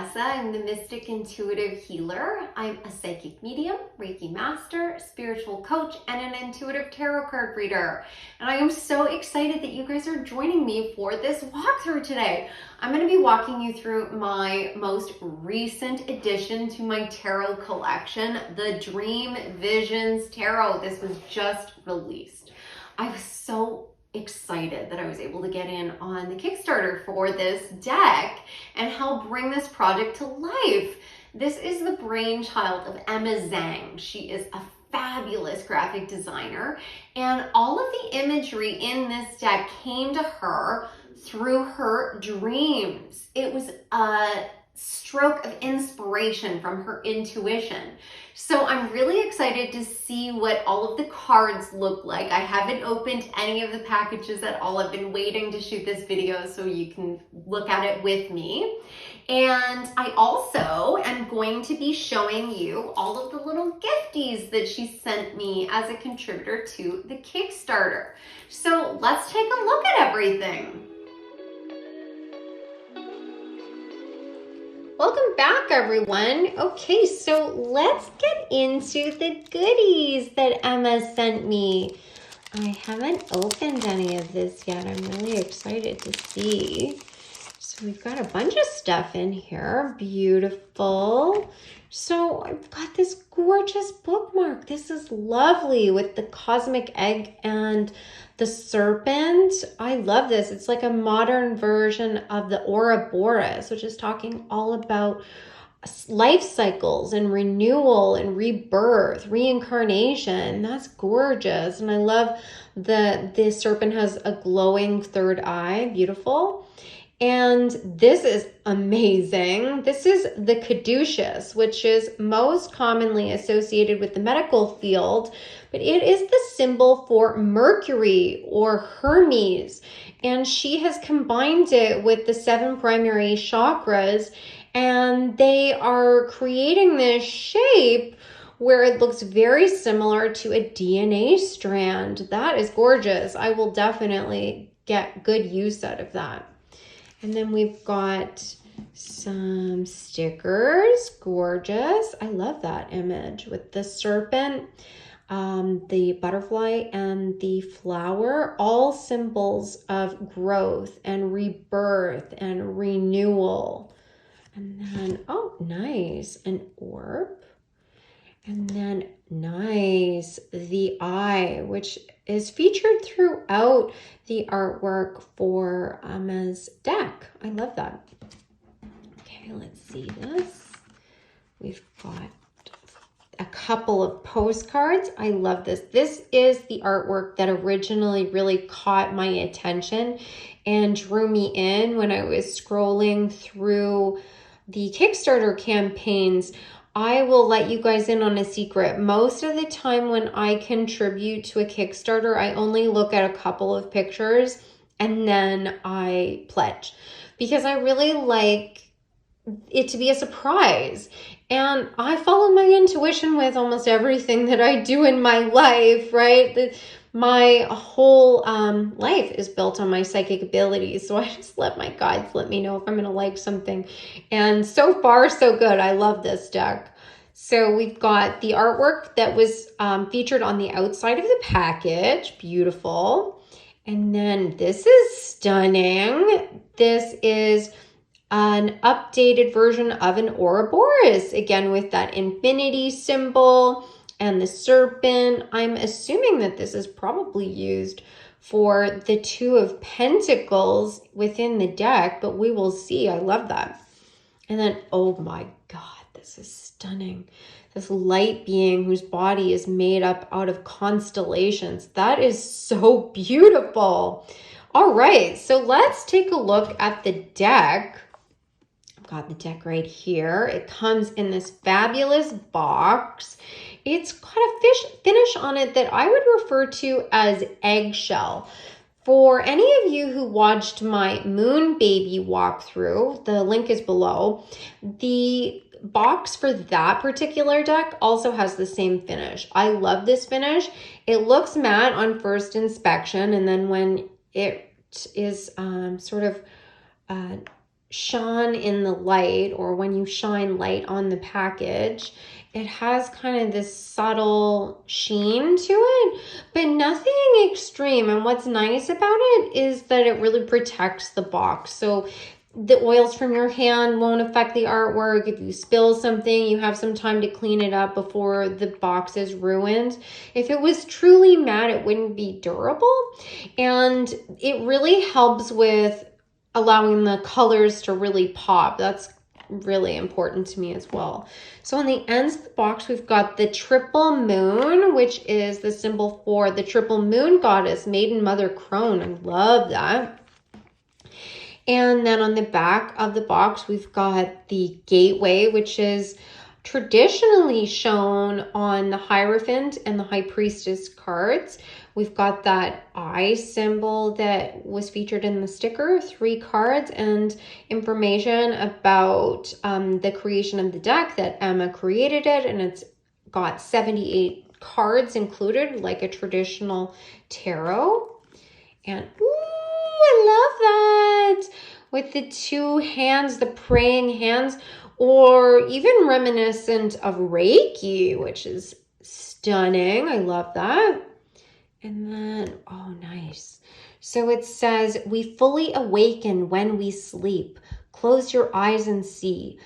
Odessa. I'm the Mystic Intuitive Healer. I'm a psychic medium, Reiki master, spiritual coach, and an intuitive tarot card reader. And I am so excited that you guys are joining me for this walkthrough today. I'm going to be walking you through my most recent addition to my tarot collection, the Dream Visions Tarot. This was just released. I was so excited that I was able to get in on the Kickstarter for this deck and help bring this project to life. This is the brainchild of Emma Zhang. She is a fabulous graphic designer, and all of the imagery in this deck came to her through her dreams. It was a stroke of inspiration from her intuition. So I'm really excited to see what all of the cards look like. I haven't opened any of the packages at all. I've been waiting to shoot this video so you can look at it with me. And I also am going to be showing you all of the little gifties that she sent me as a contributor to the Kickstarter. So let's take a look at everything. Welcome back, everyone. Okay, so let's get into the goodies that Emma sent me. I haven't opened any of this yet. I'm really excited to see. So we've got a bunch of stuff in here. Beautiful. So I've got this gorgeous bookmark. This is lovely with the cosmic egg and the serpent. I love this. It's like a modern version of the Ouroboros, which is talking all about life cycles and renewal and rebirth, reincarnation. That's gorgeous. And I love the serpent has a glowing third eye. Beautiful. And this is amazing. This is the caduceus, which is most commonly associated with the medical field, but it is the symbol for Mercury or Hermes. And she has combined it with the 7 primary chakras, and they are creating this shape where it looks very similar to a DNA strand. That is gorgeous. I will definitely get good use out of that. And then we've got some stickers. Gorgeous. I love that image with the serpent, the butterfly, and the flower. All symbols of growth and rebirth and renewal. And then, oh, nice. An orb. And then, nice, the eye, which is featured throughout the artwork for Emma's deck. I love that. Okay, let's see this. We've got a couple of postcards. I love this. This is the artwork that originally really caught my attention and drew me in when I was scrolling through the Kickstarter campaigns. I will let you guys in on a secret. Most of the time when I contribute to a Kickstarter, I only look at a couple of pictures and then I pledge because I really like it to be a surprise. And I follow my intuition with almost everything that I do in my life, right? My whole life is built on my psychic abilities. So I just let my guides let me know if I'm going to like something. And so far, so good. I love this deck. So we've got the artwork that was featured on the outside of the package. Beautiful. And then this is stunning. This is an updated version of an Ouroboros, again with that infinity symbol and the serpent. I'm assuming that this is probably used for the 2 of Pentacles within the deck, but we will see. I love that. And then, oh my God, this is stunning. This light being whose body is made up out of constellations. That is so beautiful. All right, so let's take a look at the deck. I've got the deck right here. It comes in this fabulous box. It's got a finish on it that I would refer to as eggshell. For any of you who watched my Moon Baby walkthrough, the link is below, the box for that particular deck also has the same finish. I love this finish. It looks matte on first inspection, and then when it is sort of shone in the light, or when you shine light on the package, it has kind of this subtle sheen to it, but nothing extreme. And what's nice about it is that it really protects the box. So the oils from your hand won't affect the artwork. If you spill something, you have some time to clean it up before the box is ruined. If it was truly matte, it wouldn't be durable. And it really helps with allowing the colors to really pop. That's really important to me as well. So on the ends of the box, we've got the triple moon, which is the symbol for the triple moon goddess, Maiden Mother Crone. I love that. And then on the back of the box, we've got the gateway, which is traditionally shown on the Hierophant and the High Priestess cards. We've got that eye symbol that was featured in the sticker, 3 cards, and information about the creation of the deck, that Emma created it, and it's got 78 cards included, like a traditional tarot. And I love that! With the 2 hands, the praying hands, or even reminiscent of Reiki, which is stunning. I love that. And then, oh, nice. So it says, we fully awaken when we sleep. Close your eyes and see.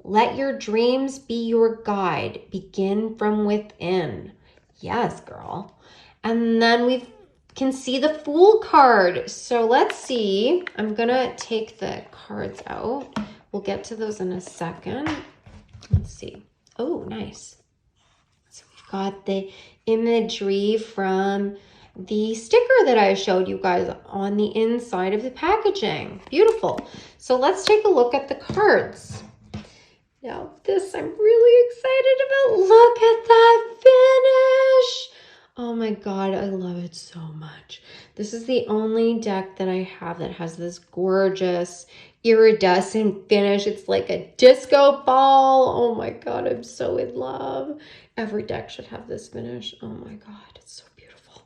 Let your dreams be your guide. Begin from within. Yes, girl. And then we can see the Fool card. So let's see. I'm going to take the cards out. We'll get to those in a second. Let's see. Oh, nice. So we've got the imagery from the sticker that I showed you guys on the inside of the packaging. Beautiful. So let's take a look at the cards. Now this I'm really excited about. Look at that finish. Oh my God, I love it so much. This is the only deck that I have that has this gorgeous iridescent finish. It's like a disco ball. Oh my God, I'm so in love. Every deck should have this finish. Oh my God, it's so beautiful.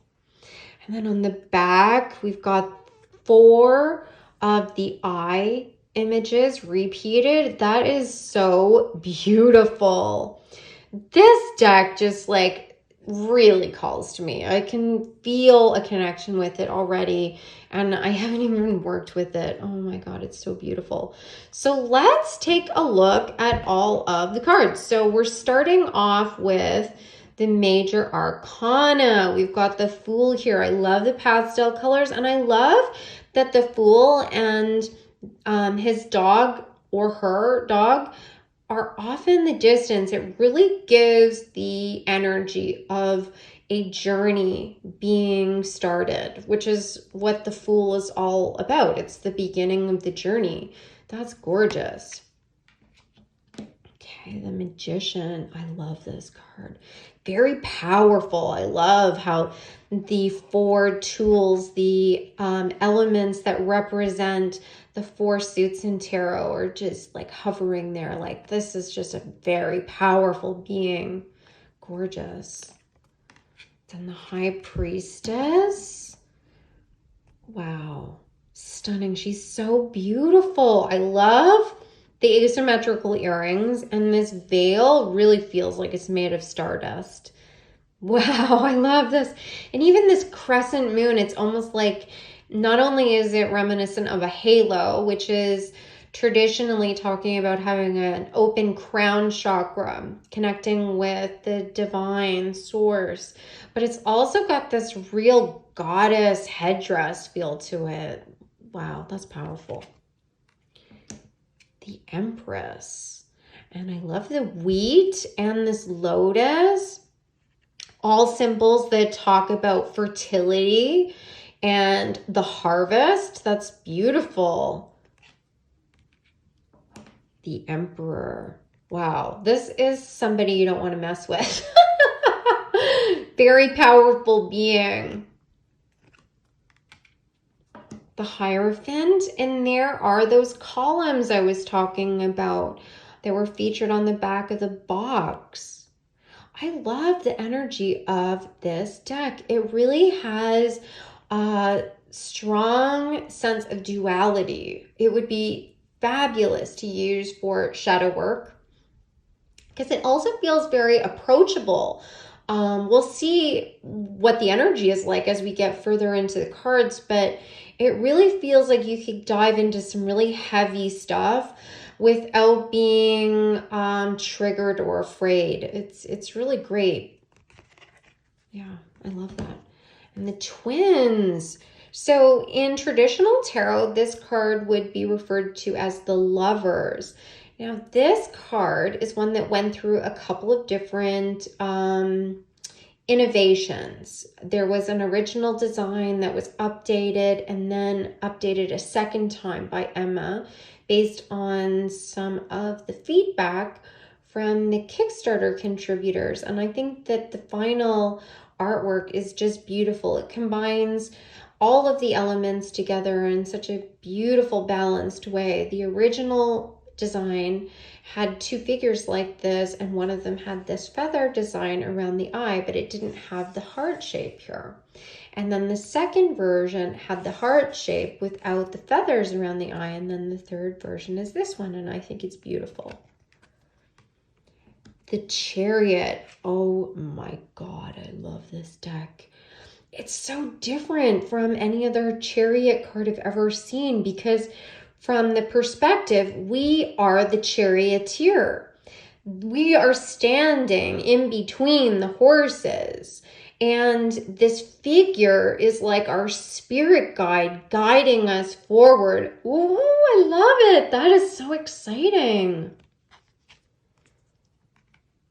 And then on the back, we've got 4 of the eye images repeated. That is so beautiful. This deck just like really calls to me. I can feel a connection with it already, and I haven't even worked with it. Oh my God, it's so beautiful. So let's take a look at all of the cards. So we're starting off with the major arcana. We've got the Fool here. I love the pastel colors, and I love that the Fool and his dog, or her dog, are off in the distance. It really gives the energy of a journey being started, which is what the Fool is all about. It's the beginning of the journey. That's gorgeous. Okay, the Magician. I love this card. Very powerful. I love how the 4 tools, the elements that represent the 4 suits in tarot are just like hovering there. Like, this is just a very powerful being. Gorgeous. Then the High Priestess. Wow. Stunning. She's so beautiful. I love the asymmetrical earrings, and this veil really feels like it's made of stardust. Wow, I love this. And even this crescent moon, it's almost like, not only is it reminiscent of a halo, which is traditionally talking about having an open crown chakra, connecting with the divine source, but it's also got this real goddess headdress feel to it. Wow, that's powerful. The Empress. And I love the wheat and this lotus. All symbols that talk about fertility and the harvest. That's beautiful. The Emperor. Wow, this is somebody you don't want to mess with. Very powerful being. The Hierophant, and there are those columns I was talking about that were featured on the back of the box. I love the energy of this deck. It really has a strong sense of duality. It would be fabulous to use for shadow work because it also feels very approachable. We'll see what the energy is like as we get further into the cards, but it really feels like you could dive into some really heavy stuff without being triggered or afraid. It's really great. Yeah, I love that. And the twins. So in traditional tarot, this card would be referred to as the Lovers. Now, this card is one that went through a couple of different innovations. There was an original design that was updated and then updated a second time by Emma based on some of the feedback from the Kickstarter contributors. And I think that the final artwork is just beautiful. It combines all of the elements together in such a beautiful, balanced way. The original design had two figures like this, and one of them had this feather design around the eye, but it didn't have the heart shape here. And then the second version had the heart shape without the feathers around the eye, and then the third version is this one, and I think it's beautiful. The Chariot. Oh my God, I love this deck. It's so different from any other Chariot card I've ever seen because from the perspective, we are the charioteer. We are standing in between the horses. And this figure is like our spirit guide guiding us forward. Ooh, I love it. That is so exciting.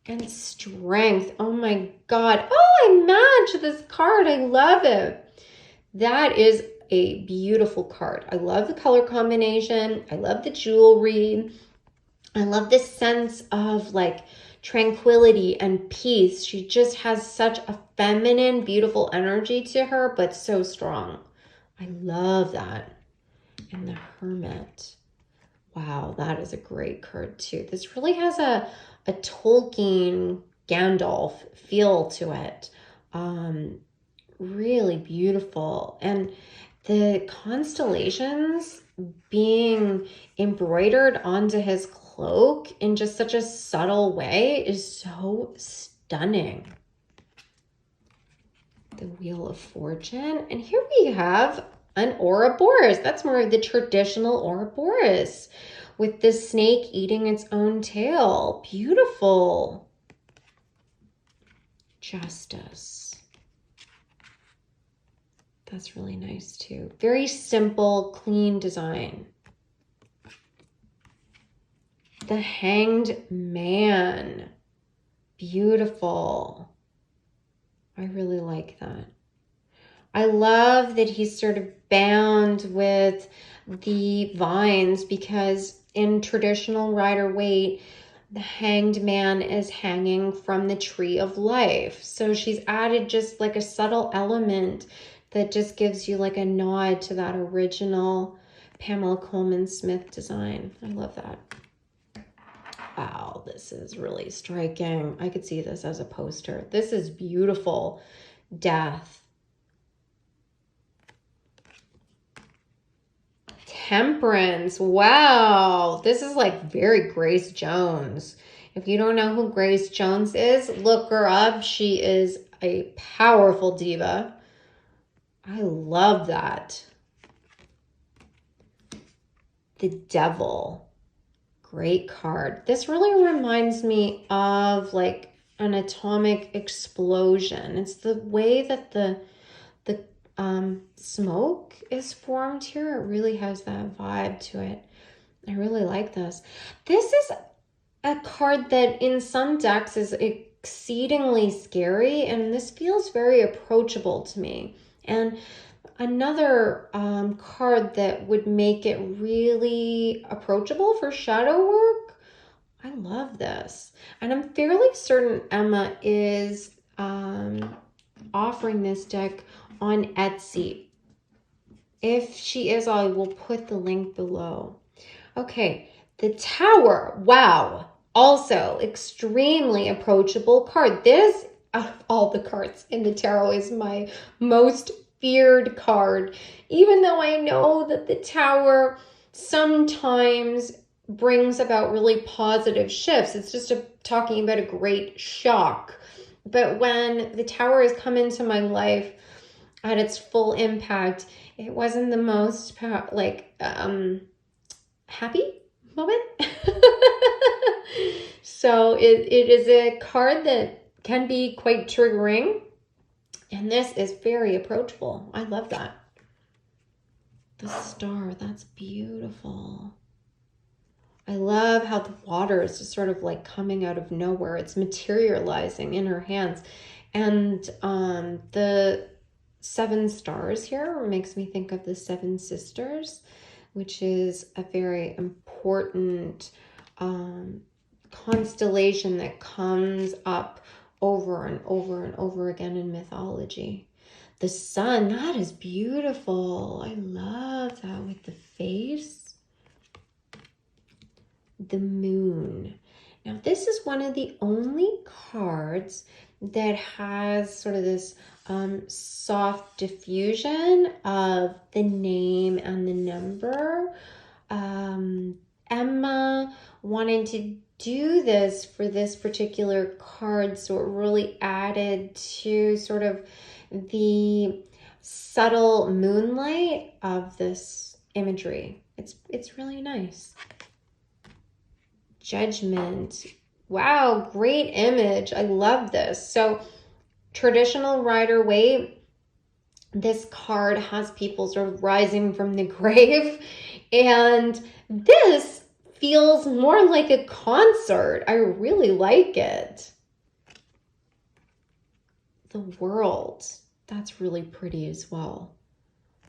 And Strength. Oh my God. Oh, I match this card. I love it. That is a beautiful card. I love the color combination. I love the jewelry. I love this sense of like tranquility and peace. She just has such a feminine, beautiful energy to her, but so strong. I love that. And the Hermit. Wow, that is a great card too. This really has a Tolkien Gandalf feel to it. Really beautiful. And the constellations being embroidered onto his cloak in just such a subtle way is so stunning. The Wheel of Fortune. And here we have an Ouroboros. That's more of the traditional Ouroboros with the snake eating its own tail. Beautiful. Justice. That's really nice too. Very simple, clean design. The Hanged Man. Beautiful. I really like that. I love that he's sort of bound with the vines because in traditional Rider-Waite, the Hanged Man is hanging from the Tree of Life. So she's added just like a subtle element that just gives you like a nod to that original Pamela Coleman Smith design. I love that. Wow, this is really striking. I could see this as a poster. This is beautiful. Death. Temperance. Wow, this is like very Grace Jones. If you don't know who Grace Jones is, look her up. She is a powerful diva. I love that. The Devil. Great card. This really reminds me of like an atomic explosion. It's the way that the smoke is formed here. It really has that vibe to it. I really like this. This is a card that in some decks is exceedingly scary, and this feels very approachable to me. And another card that would make it really approachable for shadow work. I love this. And I'm fairly certain Emma is offering this deck on Etsy. If she is, I will put the link below. Okay, the Tower. Wow. Also, extremely approachable card. This, of all the cards in the tarot, is my most feared card. Even though I know that the Tower sometimes brings about really positive shifts. It's just talking about a great shock. But when the Tower has come into my life at its full impact, it wasn't the most happy moment. So it is a card that can be quite triggering. And this is very approachable. I love that. The star, that's beautiful. I love how the water is just sort of like coming out of nowhere. It's materializing in her hands. And the 7 stars here makes me think of the 7 sisters, which is a very important constellation that comes up over and over and over again in mythology. The sun, that is beautiful. I love that with the face. The moon. Now this is one of the only cards that has sort of this soft diffusion of the name and the number. Emma wanted to do this for this particular card, so it really added to sort of the subtle moonlight of this imagery. It's really nice. Judgment. Wow, great image. I love this. So traditional Rider-Waite, this card has people sort of rising from the grave, and this feels more like a concert. I really like it. The World, that's really pretty as well.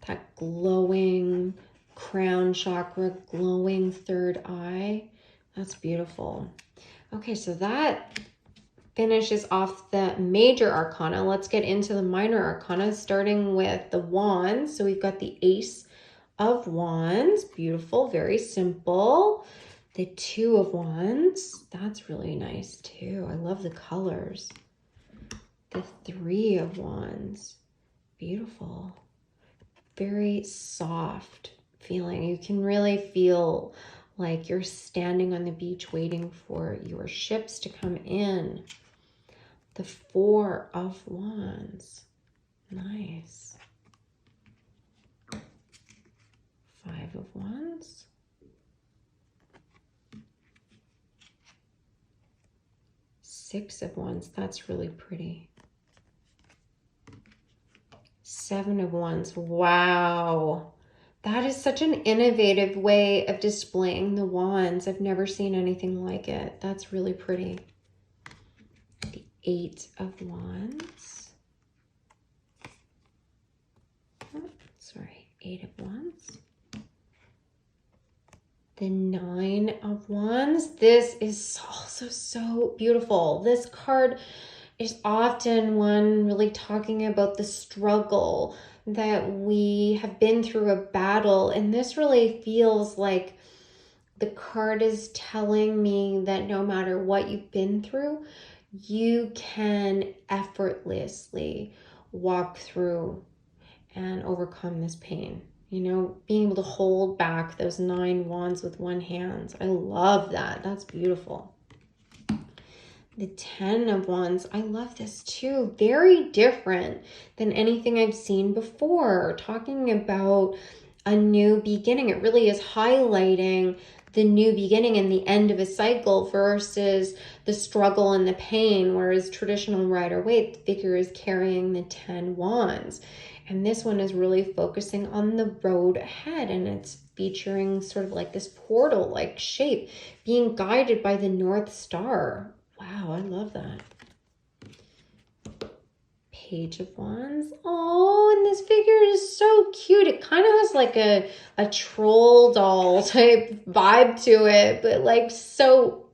That glowing crown chakra, glowing third eye, that's beautiful. Okay, so that finishes off the major arcana. Let's get into the minor arcana, starting with the wands. So we've got the Ace of Wands, beautiful, very simple. The 2 of Wands, that's really nice too. I love the colors. The 3 of Wands, beautiful. Very soft feeling. You can really feel like you're standing on the beach waiting for your ships to come in. The 4 of Wands, nice. 5 of Wands. 6 of Wands, that's really pretty. 7 of Wands, wow. That is such an innovative way of displaying the wands. I've never seen anything like it. That's really pretty. The 8 of Wands. Oh, sorry, 8 of Wands. The 9 of Wands. This is also so beautiful. This card is often one really talking about the struggle that we have been through a battle. And this really feels like the card is telling me that no matter what you've been through, you can effortlessly walk through and overcome this pain. You know, being able to hold back those 9 wands with one hand. I love that. That's beautiful. The 10 of Wands, I love this too. Very different than anything I've seen before. Talking about a new beginning. It really is highlighting the new beginning and the end of a cycle versus the struggle and the pain, whereas traditional Rider-Waite, the figure is carrying the 10 wands. And this one is really focusing on the road ahead, and it's featuring sort of like this portal-like shape, being guided by the North Star. Wow, I love that. Page of Wands. Oh, and this figure is so cute. It kind of has like a troll doll type vibe to it, but like so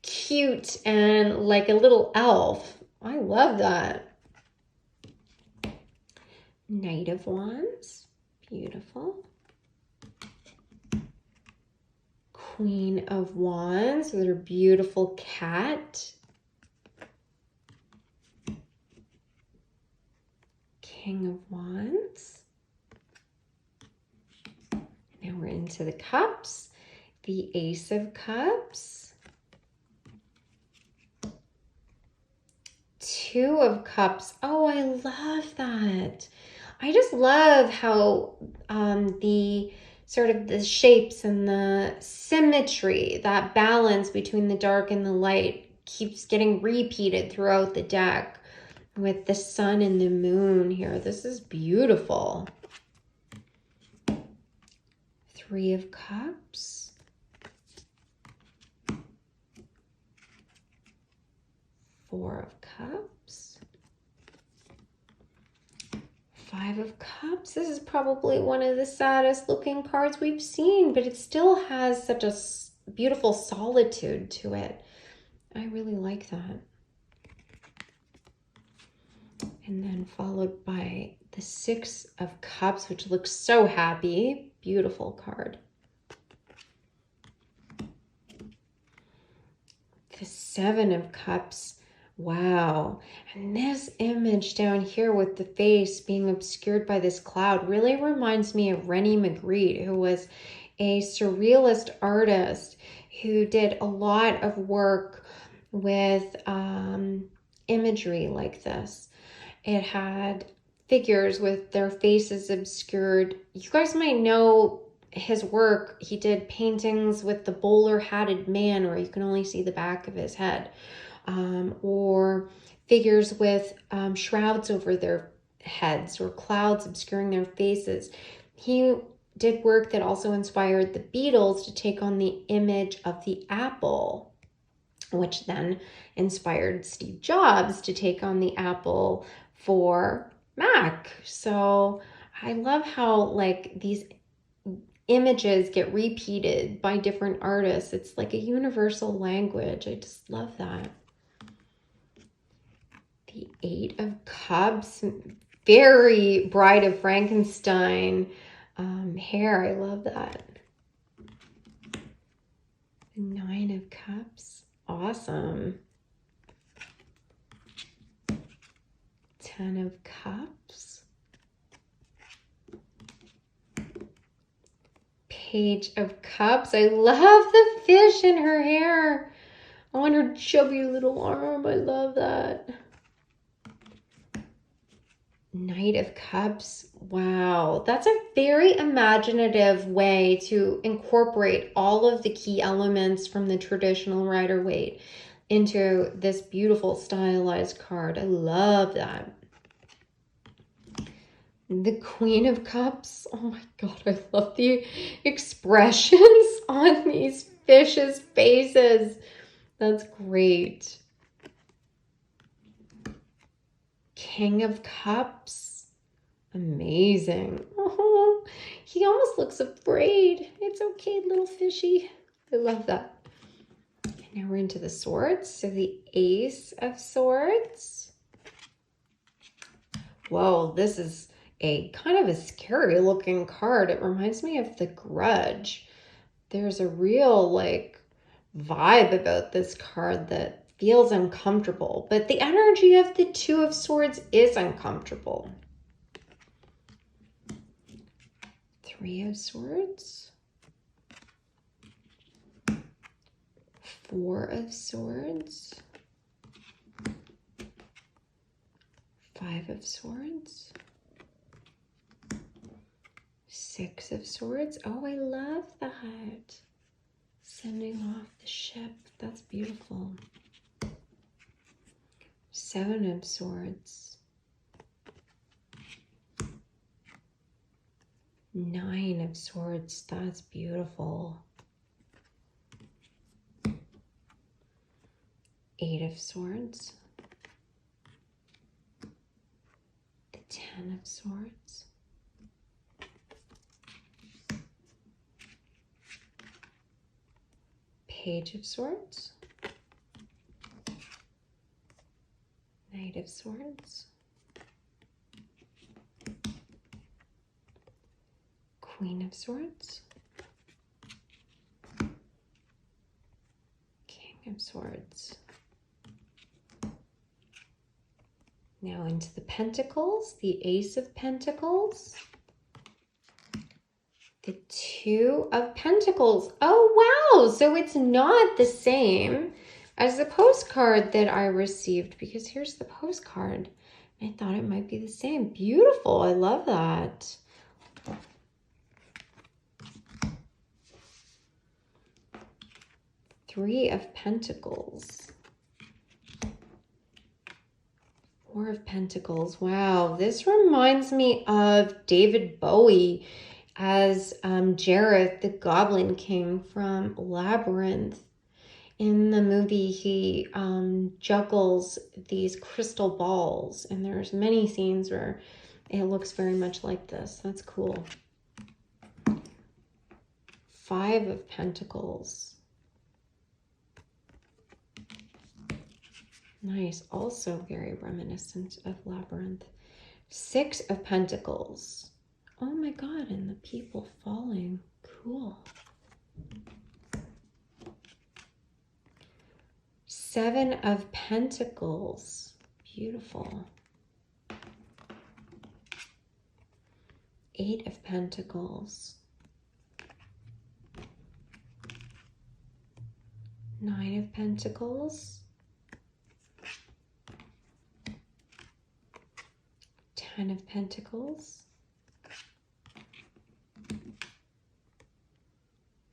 cute and like a little elf. I love that. Knight of Wands. Beautiful. Queen of Wands with her beautiful cat. King of Wands. Now we're into the cups, the Ace of Cups, Two of Cups. Oh, I love that. I just love how the sort of the shapes and the symmetry, that balance between the dark and the light keeps getting repeated throughout the deck with the sun and the moon here. This is beautiful. Three of Cups. Four of Cups. Five of Cups. This is probably one of the saddest looking cards we've seen, but it still has such a beautiful solitude to it. I really like that. And then followed by the Six of Cups, which looks so happy. Beautiful card. The Seven of Cups. Wow. And this image down here with the face being obscured by this cloud really reminds me of Rennie Magritte, who was a surrealist artist who did a lot of work with imagery like this. It had figures with their faces obscured. You guys might know his work. He did paintings with the bowler-hatted man where you can only see the back of his head. Or figures with shrouds over their heads or clouds obscuring their faces. He did work that also inspired the Beatles to take on the image of the apple, which then inspired Steve Jobs to take on the apple for Mac. So I love how like these images get repeated by different artists. It's like a universal language. I just love that. The Eight of Cups, very Bride of Frankenstein hair. I love that. The Nine of Cups, awesome. Ten of Cups. Page of Cups. I love the fish in her hair on her chubby little arm. I love that. Knight of Cups. Wow, that's a very imaginative way to incorporate all of the key elements from the traditional Rider-Waite into this beautiful stylized card. I love that. The Queen of Cups. Oh my God, I love the expressions on these fishes' faces. That's great. King of Cups. Amazing. Oh, he almost looks afraid. It's okay, little fishy. I love that. And now we're into the swords. So the Ace of Swords. Whoa, this is a kind of a scary looking card. It reminds me of The Grudge. There's a real like vibe about this card that feels uncomfortable, but the energy of the Two of Swords is uncomfortable. Three of Swords. Four of Swords. Five of Swords. Six of Swords. Oh, I love that. Sending off the ship. That's beautiful. Seven of Swords. Nine of Swords. That's beautiful. Eight of Swords. The Ten of Swords. Page of Swords. Knight of Swords. Queen of Swords. King of Swords. Now into the Pentacles, the Ace of Pentacles. The Two of Pentacles. Oh, wow. So it's not the same as the postcard that I received, because here's the postcard. I thought it might be the same. Beautiful. I love that. Three of Pentacles. Four of Pentacles. Wow. This reminds me of David Bowie as Jareth, the Goblin King from Labyrinth. In the movie, he juggles these crystal balls, and there's many scenes where it looks very much like this. That's cool. Five of Pentacles. Nice. Also very reminiscent of Labyrinth. Six of Pentacles. Oh my God, and the people falling. Cool. Seven of Pentacles. Beautiful. Eight of Pentacles. Nine of Pentacles. 10 of Pentacles.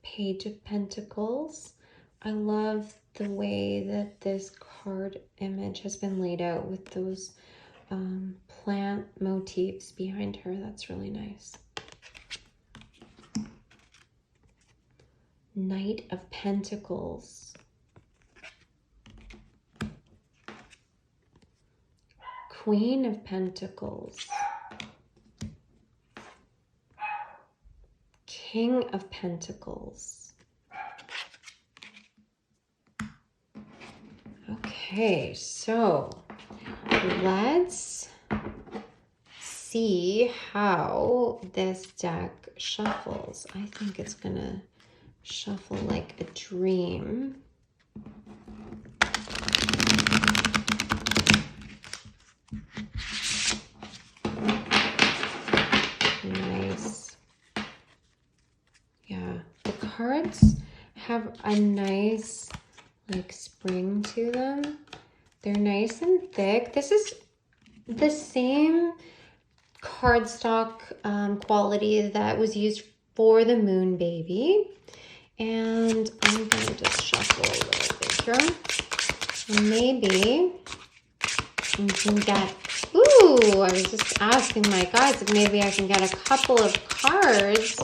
Page of Pentacles. I love the way that this card image has been laid out with those plant motifs behind her. That's really nice. Knight of Pentacles. Queen of Pentacles. King of Pentacles. Okay, so let's see how this deck shuffles. I think it's gonna shuffle like a dream. Nice. Yeah, the cards have a nice like spring to them. They're nice and thick. This is the same cardstock quality that was used for the Moon Baby. And I'm gonna just shuffle a little bit here. And maybe we can get, ooh, I was just asking my guys if maybe I can get a couple of cards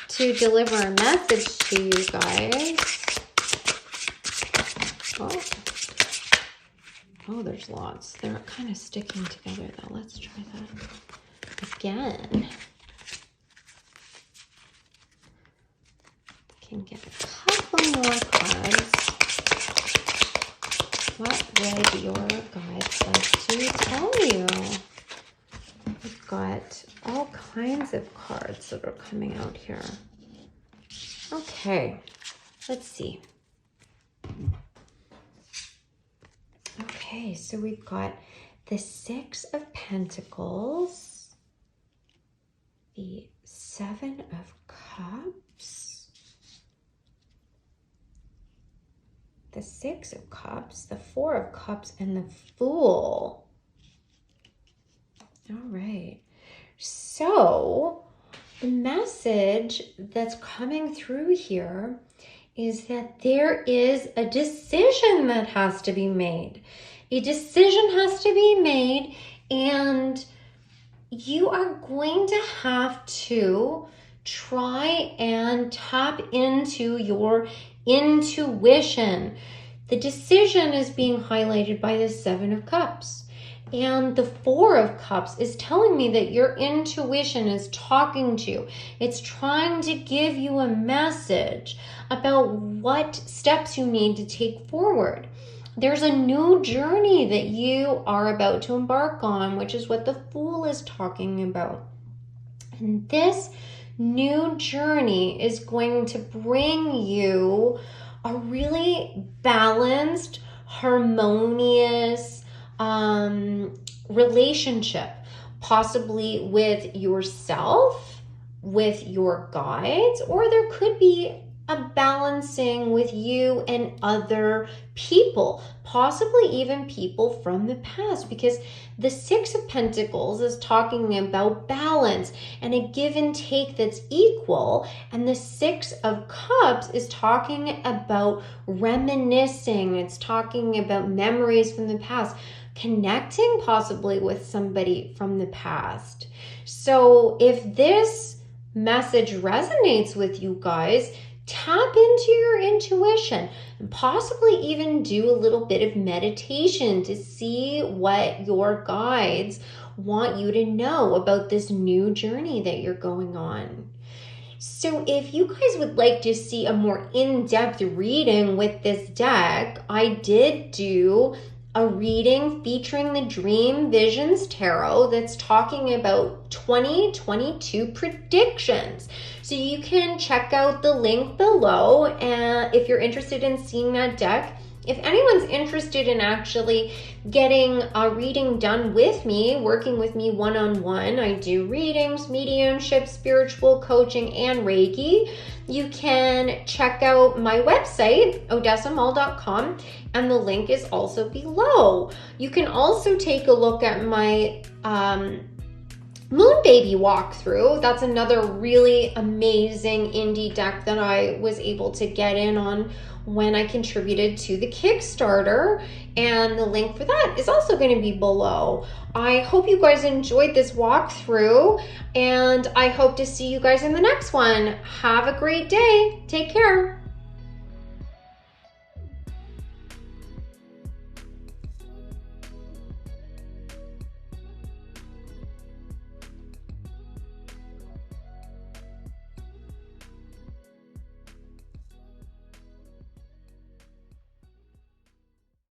to deliver a message to you guys. Oh, there's lots. They're kind of sticking together though. Let's try that again. Can get a couple more cards. What would your guides like to tell you? We've got all kinds of cards that are coming out here. Okay, let's see. Okay, so we've got the Six of Pentacles, the Seven of Cups, the Six of Cups, the Four of Cups, and the Fool. All right. So the message that's coming through here is that there is a decision that has to be made. A decision has to be made, and you are going to have to try and tap into your intuition. The decision is being highlighted by the Seven of Cups. And the Four of Cups is telling me that your intuition is talking to you. It's trying to give you a message about what steps you need to take forward. There's a new journey that you are about to embark on, which is what the Fool is talking about. And this new journey is going to bring you a really balanced, harmonious relationship, possibly with yourself, with your guides, or there could be a balancing with you and other people, possibly even people from the past, because the Six of Pentacles is talking about balance and a give and take that's equal, and the Six of Cups is talking about reminiscing. It's talking about memories from the past, connecting possibly with somebody from the past. So if this message resonates with you guys, tap into your intuition and possibly even do a little bit of meditation to see what your guides want you to know about this new journey that you're going on. So if you guys would like to see a more in-depth reading with this deck, I did do a reading featuring the Dream Visions Tarot that's talking about 2022 predictions. So you can check out the link below, and if you're interested in seeing that deck. If anyone's interested in actually getting a reading done with me, working with me one-on-one, I do readings, mediumship, spiritual coaching, and Reiki. You can check out my website, odessamall.com, and the link is also below. You can also take a look at my Moon Baby walkthrough. That's another really amazing indie deck that I was able to get in on when I contributed to the Kickstarter, and the link for that is also going to be below. I hope you guys enjoyed this walkthrough, and I hope to see you guys in the next one. Have a great day. Take care.